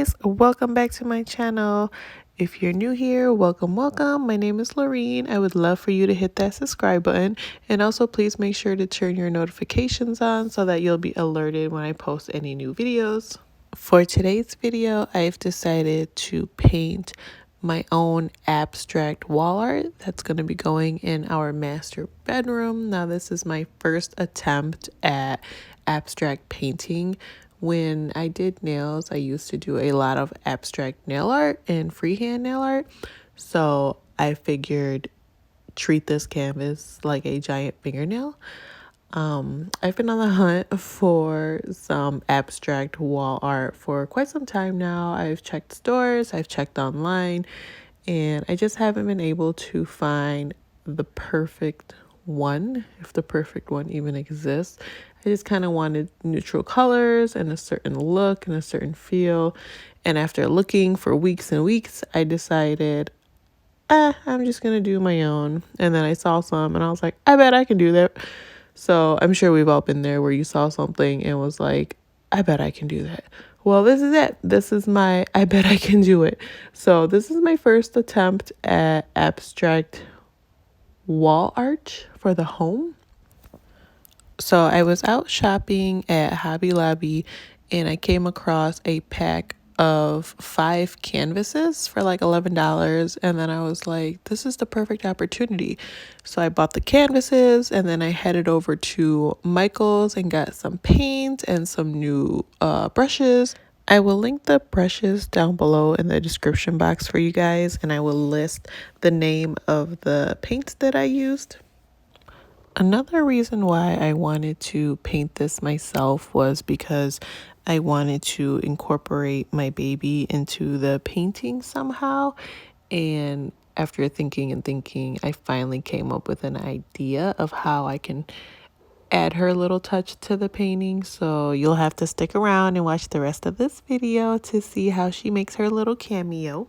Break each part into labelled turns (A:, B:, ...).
A: guys, welcome back to my channel. If you're new here, welcome. My name is Lorrien. I would love for you to hit that subscribe button, and also please make sure to turn your notifications on so that you'll be alerted when I post any new videos. For today's video, I've decided to paint my own abstract wall art that's going to be going in our master bedroom. Now, this is my first attempt at abstract painting. When I did nails, I used to do a lot of abstract nail art and freehand nail art. So I figured treat this canvas like a giant fingernail. I've been on the hunt for some abstract wall art for quite some time now. I've checked stores, I've checked online, and I just haven't been able to find the perfect one, if the perfect one even exists. I just kind of wanted neutral colors and a certain look and a certain feel. And after looking for weeks and weeks, I decided, I'm just going to do my own. And then I saw some and I was like, I bet I can do that. So I'm sure we've all been there where you saw something and was like, I bet I can do that. Well, this is it. This is my, I bet I can do it. So this is my first attempt at abstract wall art for the home. So I was out shopping at Hobby Lobby and I came across a pack of 5 canvases for like $11, and then I was like, this is the perfect opportunity. So I bought the canvases and then I headed over to Michael's and got some paint and some new brushes. I will link the brushes down below in the description box for you guys, and I will list the name of the paints that I used. Another reason why I wanted to paint this myself was because I wanted to incorporate my baby into the painting somehow. And after thinking, I finally came up with an idea of how I can add her little touch to the painting. So you'll have to stick around and watch the rest of this video to see how she makes her little cameo.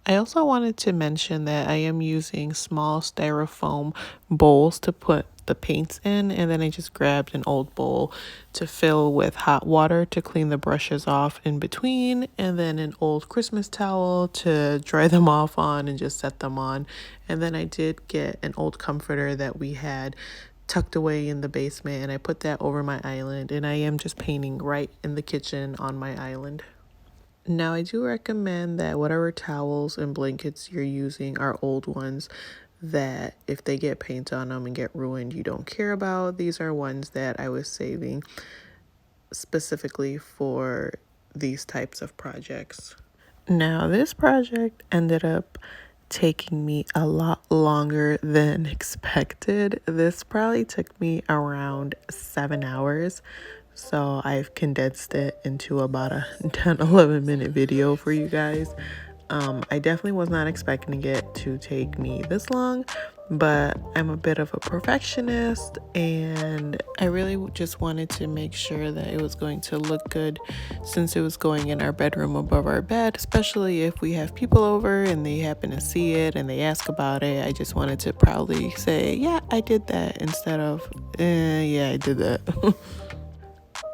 A: I also wanted to mention that I am using small styrofoam bowls to put the paints in, and then I just grabbed an old bowl to fill with hot water to clean the brushes off in between, and then an old Christmas towel to dry them off on and just set them on. And then I did get an old comforter that we had tucked away in the basement, and I put that over my island, and I am just painting right in the kitchen on my island. Now, I do recommend that whatever towels and blankets you're using are old ones that if they get paint on them and get ruined, you don't care about. These are ones that I was saving specifically for these types of projects. Now, this project ended up taking me a lot longer than expected. This probably took me around 7 hours. So I've condensed it into about a 10-11 minute video for you guys. I definitely was not expecting it to take me this long, but I'm a bit of a perfectionist and I really just wanted to make sure that it was going to look good since it was going in our bedroom above our bed, especially if we have people over and they happen to see it and they ask about it. I just wanted to proudly say, yeah, I did that, instead of, yeah, I did that.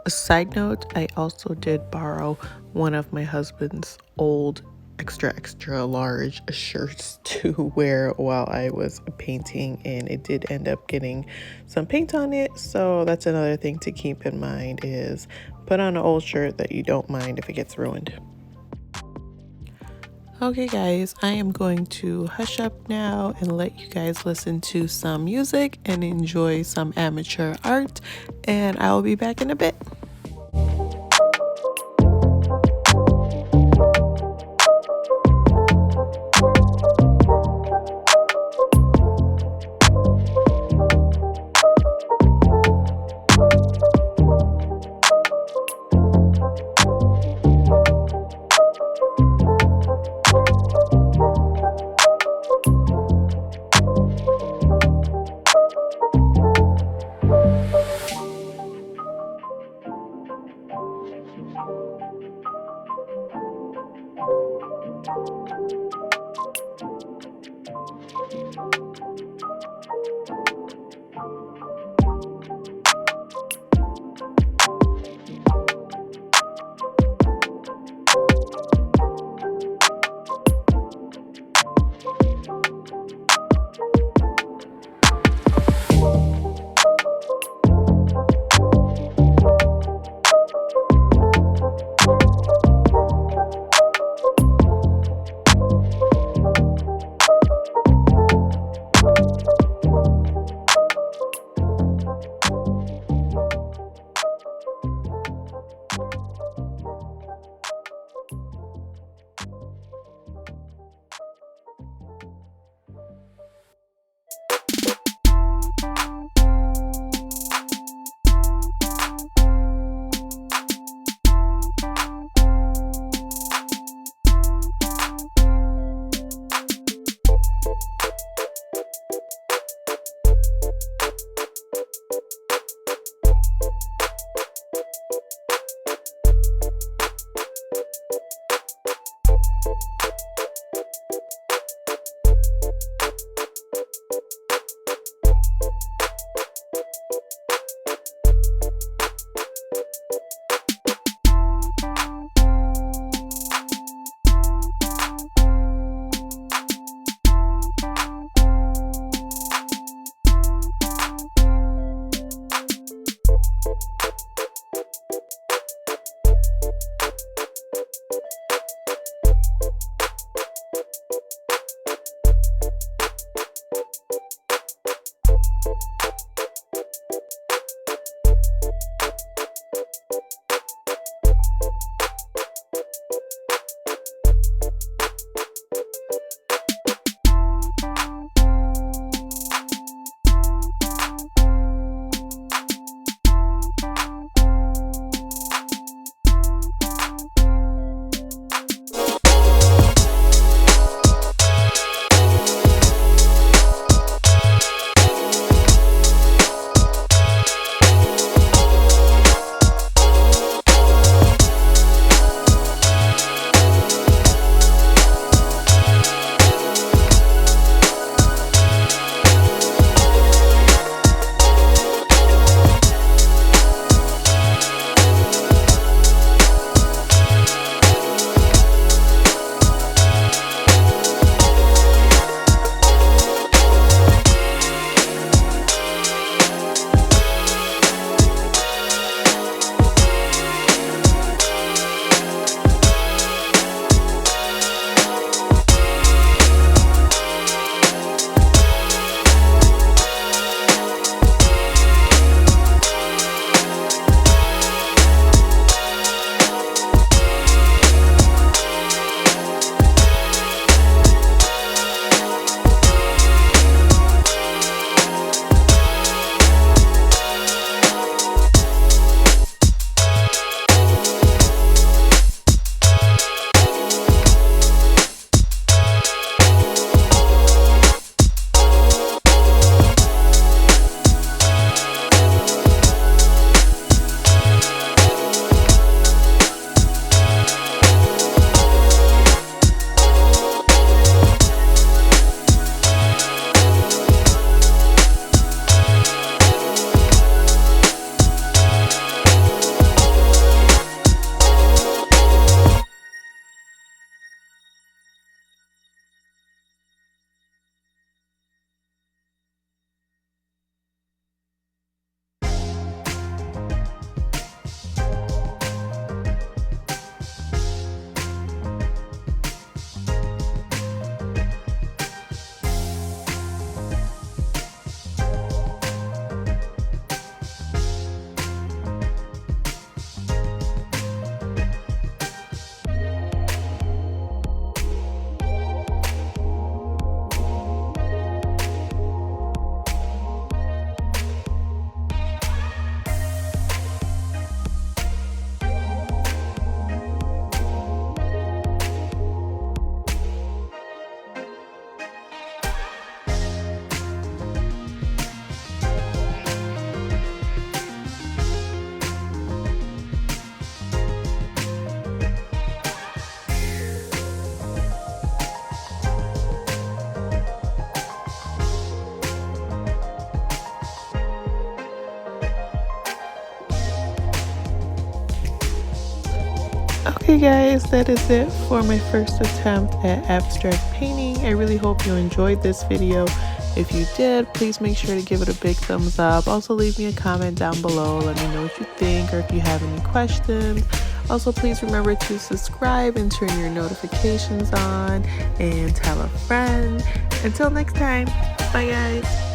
A: A side note, I also did borrow one of my husband's old extra large shirts to wear while I was painting, and it did end up getting some paint on it. So that's another thing to keep in mind, is put on an old shirt that you don't mind if it gets ruined. Okay guys, I am going to hush up now and let you guys listen to some music and enjoy some amateur art, and I will be back in a bit. Okay guys, that is it for my first attempt at abstract painting. I really hope you enjoyed this video. If you did, please make sure to give it a big thumbs up. Also leave me a comment down below. Let me know what you think or if you have any questions. Also, please remember to subscribe and turn your notifications on and tell a friend. Until next time, bye guys.